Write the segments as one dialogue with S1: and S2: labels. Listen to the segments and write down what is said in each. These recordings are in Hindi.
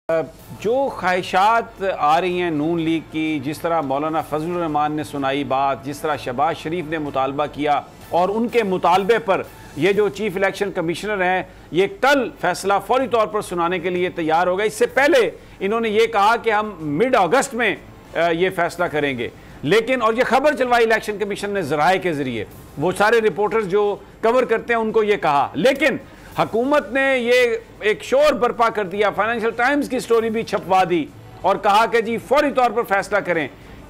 S1: जो ख्वाहिशात आ रही हैं नून लीग की, जिस तरह मौलाना फजलुर रहमान ने सुनाई बात, जिस तरह शहबाज शरीफ ने मुतालबा किया और उनके मुतालबे पर ये जो चीफ इलेक्शन कमिश्नर हैं ये कल फैसला फौरी तौर पर सुनाने के लिए तैयार हो गए। इससे पहले इन्होंने ये कहा कि हम मिड अगस्त में ये फैसला करेंगे, लेकिन और ये खबर चलवाई इलेक्शन कमीशन ने ज़राए के ज़रिए, वो सारे रिपोर्टर्स जो कवर करते हैं उनको ये कहा, लेकिन हुकूमत ने ये एक शोर बर्पा कर दिया, फाइनेंशियल टाइम्स की स्टोरी भी छपवा दी और कहा कि जी फौरी तौर पर फैसला करें,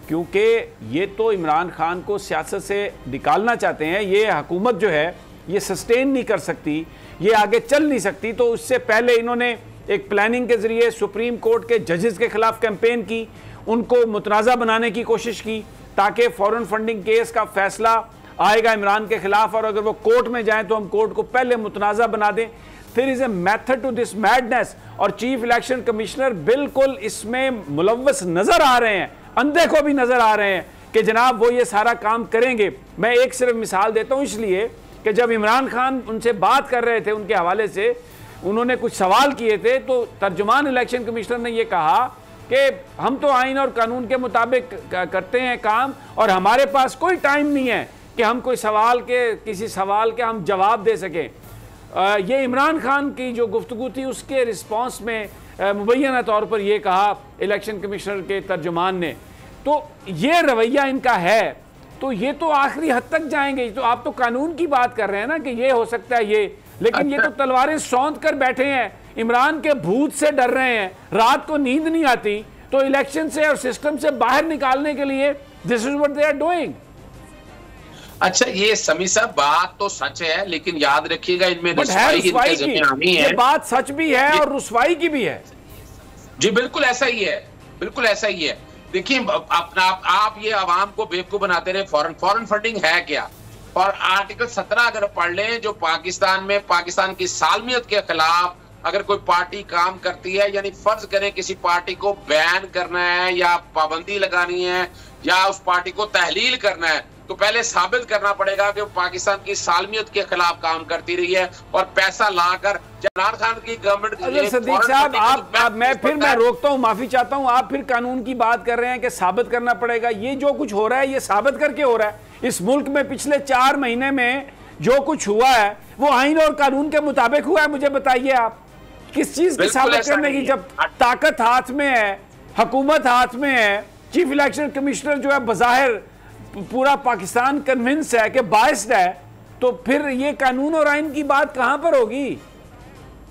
S1: क्योंकि ये तो इमरान खान को सियासत से निकालना चाहते हैं। ये हुकूमत जो है ये सस्टेन नहीं कर सकती, ये आगे चल नहीं सकती। तो उससे पहले इन्होंने एक प्लानिंग के ज़रिए सुप्रीम कोर्ट के जजेस के ख़िलाफ़ कैंपेन की, उनको मुतनाज़ा बनाने की कोशिश की ताकि फॉरेन फंडिंग केस का फैसला आएगा इमरान के खिलाफ और अगर वो कोर्ट में जाएं तो हम कोर्ट को पहले मुतनाज़ा बना दें। There is a method to this madness और चीफ इलेक्शन कमिश्नर बिल्कुल इसमें मुलव्वस नज़र आ रहे हैं, अंधे को भी नज़र आ रहे हैं कि जनाब वो ये सारा काम करेंगे। मैं एक सिर्फ मिसाल देता हूँ, इसलिए कि जब इमरान खान उनसे बात कर रहे थे उनके हवाले से, उन्होंने कुछ सवाल किए थे तो तर्जुमान इलेक्शन कमिश्नर ने ये कहा कि हम तो आइन और कानून के मुताबिक करते हैं काम और हमारे पास कोई टाइम नहीं है कि हम कोई सवाल के किसी सवाल के हम जवाब दे सकें। ये इमरान खान की जो गुफ्तगू थी उसके रिस्पांस में मुबैना तौर पर यह कहा इलेक्शन कमिश्नर के तर्जुमान ने। तो ये रवैया इनका है, तो ये तो आखिरी हद तक जाएंगे। तो आप तो कानून की बात कर रहे हैं ना कि ये हो सकता है ये, लेकिन ये तो तलवारें सौंध कर बैठे हैं, इमरान के भूत से डर रहे हैं, रात को नींद नहीं आती, तो इलेक्शन से और सिस्टम से बाहर निकालने के लिए this is what they are doing.
S2: अच्छा, ये समी साहब बात तो सच है, लेकिन याद रखिएगा इनमें रुस्वाई की
S1: ये बात सच भी है और रुस्वाई की भी है।
S2: जी बिल्कुल ऐसा ही है, बिल्कुल ऐसा ही है। देखिए अपना आप ये आवाम को बेवकूफ बनाते रहे। फॉरेन फंडिंग है क्या? और आर्टिकल 17 अगर पढ़ लें, जो पाकिस्तान में पाकिस्तान की सालमियत के खिलाफ अगर कोई पार्टी काम करती है, यानी फर्ज करें किसी पार्टी को बैन करना है या पाबंदी लगानी है या उस पार्टी को तहलील करना है, तो पहले साबित करना पड़ेगा कि वो पाकिस्तान की सालमियत के खिलाफ काम करती रही है और पैसा लाकर इमरान खान की गवर्नमेंट।
S1: सदीक साहब आप मैं रोकता हूँ, माफी चाहता हूँ, आप फिर कानून की बात कर रहे हैं कि साबित करना पड़ेगा। ये जो कुछ हो रहा है ये साबित करके हो रहा है। इस मुल्क में पिछले 4 महीने में जो कुछ हुआ है वो आइन और कानून के मुताबिक हुआ है। मुझे बताइए आप किस चीज की साबित करने की, जब ताकत हाथ में है, हुकूमत हाथ में है, चीफ इलेक्शन कमिश्नर जो है बज़ाहिर पूरा पाकिस्तान कन्विंस है कि बाइस्ड है, तो फिर ये कानून और आइन की बात कहां पर होगी?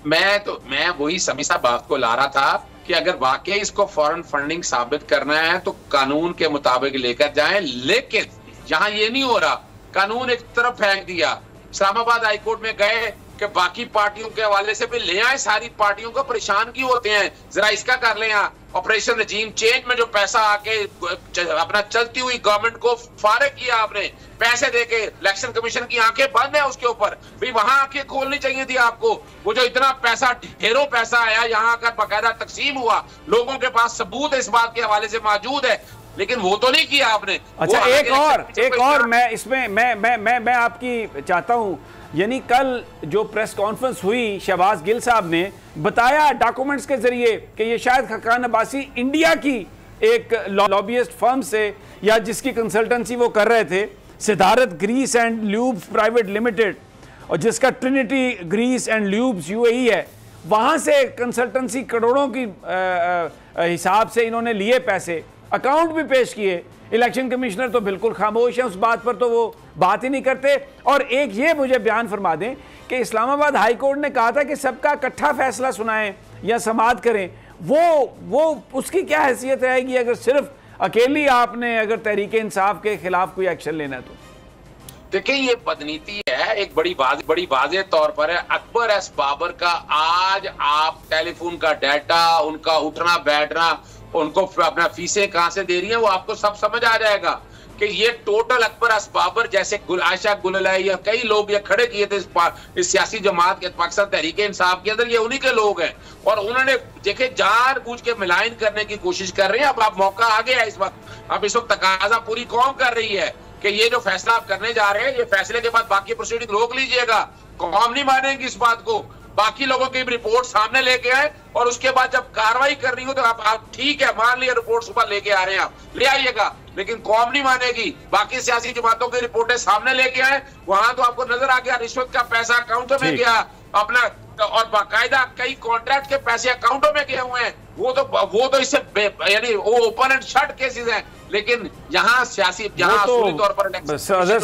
S2: मैं वही समी साहब बात को ला रहा था कि अगर वाकई इसको फॉरेन फंडिंग साबित करना है तो कानून के मुताबिक लेकर जाएं, लेकिन यहां ये नहीं हो रहा। कानून एक तरफ फेंक दिया, इस्लामाबाद हाईकोर्ट में गए कि बाकी पार्टियों के हवाले से भी ले आए, सारी पार्टियों को परेशान क्यों होते हैं, जरा इसका कर लें। ऑपरेशन रजीम चेंज में जो पैसा आके अपना चलती हुई गवर्नमेंट को फारिग किया आपने, पैसे देके, इलेक्शन कमीशन की आंखें बंद है उसके ऊपर, भाई वहां आंखें खोलनी चाहिए थी आपको। वो जो इतना पैसा, ढेरों पैसा आया, यहाँ आकर बाकायदा तकसीम हुआ, लोगों के पास सबूत इस बात के हवाले से मौजूद है, लेकिन वो तो नहीं किया आपने।
S1: अच्छा, एक और मैं इसमें मैं आपकी चाहता हूं, यानी कल जो प्रेस कॉन्फ्रेंस हुई, शहबाज गिल साहब ने बताया डॉक्यूमेंट्स के जरिए कि ये शायद खकान अब्बासी इंडिया की एक लॉबियस्ट फर्म से या जिसकी कंसल्टेंसी वो कर रहे थे, Siddharth grease and lubes private limited, और जिसका Trinity grease and lubes UAE है, वहाँ से कंसल्टेंसी करोड़ों की हिसाब से इन्होंने लिए पैसे, अकाउंट भी पेश किए। इलेक्शन कमिश्नर तो बिल्कुल खामोश है उस बात पर, तो वो बात ही नहीं करते। और एक ये मुझे बयान फरमा दें कि इस्लामाबाद हाई कोर्ट ने कहा था कि सबका इकट्ठा फैसला सुनाएं या समाअत करें, वो उसकी क्या हैसियत रहेगी अगर सिर्फ अकेली आपने अगर तहरीक इंसाफ के खिलाफ कोई एक्शन लेना है? तो
S2: देखिए ये बदनीति है, एक बड़ी वाज़ेह तौर पर है। अकबर एस बाबर का आज आप टेलीफोन का डाटा, उनका उठना बैठना, उनको अपना फीसें कहां से दे रही हैं, वो आपको सब समझ आ जाएगा कि ये टोटल अकबर एस बाबर जैसे आयशा गुललाई या कई लोग ये खड़े किए थे इस सियासी जमात के, पाकिस्तान तहरीक इंसाफ के अंदर, ये उन्हीं के लोग हैं और उन्होंने देखे जानबूझ के मिलाइन करने की कोशिश कर रहे हैं। अब आप मौका आ गया इस वक्त, अब इस वक्त तकाजा पूरी कौम कर रही है कि ये जो फैसला आप करने जा रहे हैं, ये फैसले के बाद बाकी प्रोसीडिंग रोक लीजिएगा। कौम नहीं मानेगी इस बात को, बाकी लोगों की रिपोर्ट सामने लेके आए और उसके बाद जब कार्रवाई करनी हो तो आप ठीक है, मान लिया रिपोर्ट सुबह लेके आ रहे हैं, आप ले आइएगा, लेकिन कौम नहीं मानेगी। बाकी सियासी जमातों की रिपोर्टें सामने लेके आए, वहां तो आपको नजर आ गया रिश्वत का पैसा अकाउंटों में गया अपना, और बाकायदा कई कॉन्ट्रैक्ट के पैसे अकाउंटों में गए हुए हैं। वो तो इससे यानी वो ओपन एंड शट केसेस हैं, लेकिन यहाँ सियासी तौर पर
S1: अजहर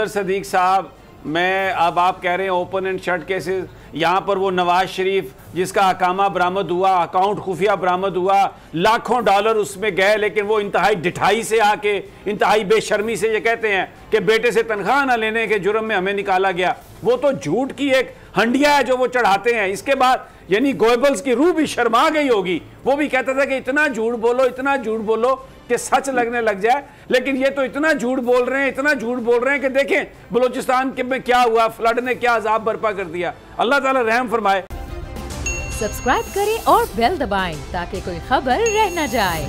S1: सदीक साहब, मैं अब आप कह रहे हैं ओपन एंड शट केसेस, यहाँ पर वो नवाज शरीफ जिसका अकामा बरामद हुआ, अकाउंट खुफिया बरामद हुआ, लाखों डॉलर उसमें गए, लेकिन वो इंतहाई ढिठाई से आके, इंतहाई बेशर्मी से ये कहते हैं कि बेटे से तनख्वाह ना लेने के जुर्म में हमें निकाला गया। वो तो झूठ की एक हंडिया है जो वो चढ़ाते हैं। इसके बाद यानी गोएबल्स की रूह भी शर्मा गई होगी, वो भी कहता था कि इतना झूठ बोलो, इतना झूठ बोलो कि सच लगने लग जाए, लेकिन ये तो इतना झूठ बोल रहे हैं, इतना झूठ बोल रहे हैं कि देखें बलूचिस्तान के में क्या हुआ, फ्लड ने क्या अजाब बर्पा कर दिया। अल्लाह ताला रहम फरमाए।
S3: सब्सक्राइब करें और बेल दबाएं ताकि कोई खबर रह न जाए।